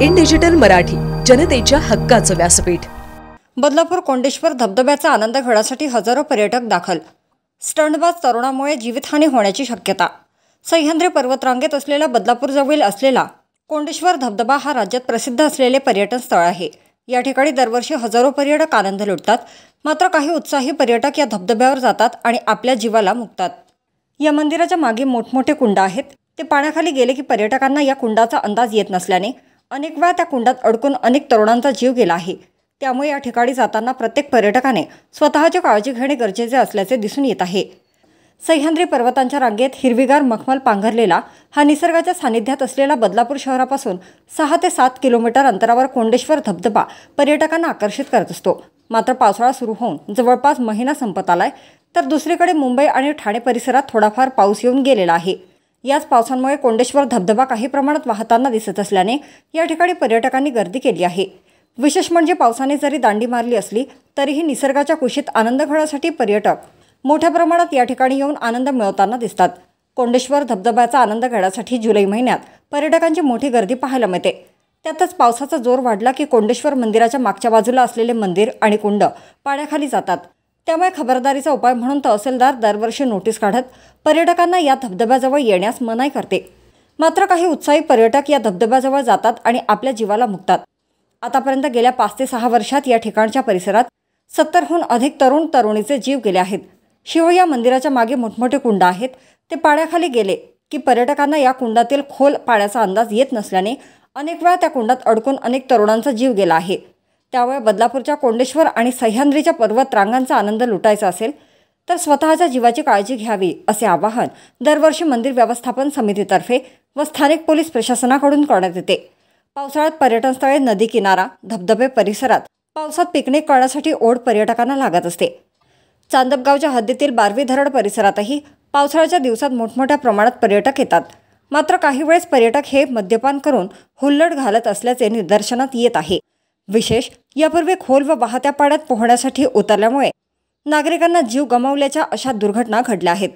In digital Marathi, जनतेच्या हक्काचं व्यासपीठ। बदलापूर कोंडेश्वर धबधब्याचा आनंद घेण्यासाठी हजारो पर्यटक दाखल। स्टंटबाज तरुणामुळे जीवितहानी होण्याची शक्यता। सह्याद्री पर्वतरांगेत असलेला बदलापूरजवळ असलेला कोंडेश्वर धबधबा हा राज्यात प्रसिद्ध असलेले पर्यटन स्थळ आहे। या ठिकाणी दरवर्षी हजारो पर्यटक आनंद लुटतात। मात्र काही उत्साही पर्यटक या धबधब्यावर जातात आणि आपल्या जीवाला मुकतात। या मंदिराच्या मागे मोठमोठे कुंड आहेत। ते पाण्याखाली गेले की पर्यटकांना या कुंडाचा अंदाज येत नसल्याने अनेक वेळा त्या कुंडात अडकून अनेक तरुणांचा जीव गेला आहे। त्यामुळे या ठिकाणी जाताना प्रत्येक पर्यटकाने स्वतःची काळजी घेणे गरजेचे असल्याचे दिसून येत आहे। सह्याद्री पर्वतांच्या रांगेत हिरवीगार मखमल पांघरलेला हा निसर्गाच्या सानिध्यात असलेला बदलापूर शहरापासून 6 ते 7 किलोमीटर अंतरावर कोंडेश्वर धबधबा पर्यटकांना आकर्षित करत असतो। मात्र पावसाळा सुरू होऊन जवळपास महिना संपत आलाय, तर दुसरीकडे मुंबई आणि ठाणे परिसरात थोडाफार पाऊस येऊन गेलेला आहे। याच पावसामुळे कोंडेश्वर धबधबा काही प्रमाणात वाहताना दिसत असल्याने या ठिकाणी पर्यटकांनी गर्दी केली आहे। विशेष म्हणजे पावसाने जरी दांडी मारली असली तरीही निसर्गाच्या कुशीत आनंद घेण्यासाठी पर्यटक मोठ्या प्रमाणात या ठिकाणी येऊन आनंद मिळवताना दिसतात। कोंडेश्वर धबधब्याचा आनंद घेण्यासाठी जुलै महिन्यात पर्यटकांची मोठी गर्दी पाहायला मिळते। त्यातच पावसाचा जोर वाढला की कोंडेश्वर मंदिराच्या मागच्या बाजूला असलेले मंदिर आणि कुंड पाण्याखाली जातात। त्यामुळे खबरदारीचा उपाय म्हणून तहसीलदार दरवर्षी नोटीस काढत पर्यटकांना या धबधब्याजवळ येण्यास मनाई करते। मात्र काही उत्साही पर्यटक या धबधब्याजवळ जातात आणि आपल्या जीवाला मुकतात। आतापर्यंत गेल्या 5 ते 6 वर्षात या ठिकाणच्या परिसरात 70हून अधिक तरुण तरुणीचे जीव गेले आहेत। शिवाय या मंदिराच्या मागे मोठमोठे कुंड आहेत। ते पाण्याखाली गेले की पर्यटकांना या कुंडातील खोल पाण्याचा अंदाज येत नसल्याने अनेक वेळा त्या कुंडात अडकून अनेक तरुणांचा जीव गेला आहे। त्यामुळे बदलापूरच्या कोंडेश्वर आणि सह्याद्रीच्या पर्वत रांगांचा आनंद लुटायचा असेल तर स्वतःच्या जीवाची काळजी घ्यावी, असे आवाहन दरवर्षी मंदिर व्यवस्थापन समितीतर्फे व स्थानिक पोलीस प्रशासनाकडून करण्यात येते। पावसाळ्यात पर्यटन स्थळे, नदी किनारा, धबधबे परिसरात पावसात पिकनिक करण्यासाठी ओढ पर्यटकांना लागत असते। चांदपगावच्या हद्दीतील बारवी धरण परिसरातही पावसाळ्याच्या दिवसात मोठमोठ्या प्रमाणात पर्यटक येतात। मात्र काही वेळेस पर्यटक हे मद्यपान करून हुल्लड घालत असल्याचे निदर्शनात येत आहे। विशेष यापूर्वी खोल व वाहत्या पाण्यात पोहण्यासाठी उतरल्यामुळे नागरिकांना जीव गमावल्याच्या अशा दुर्घटना घडल्या आहेत।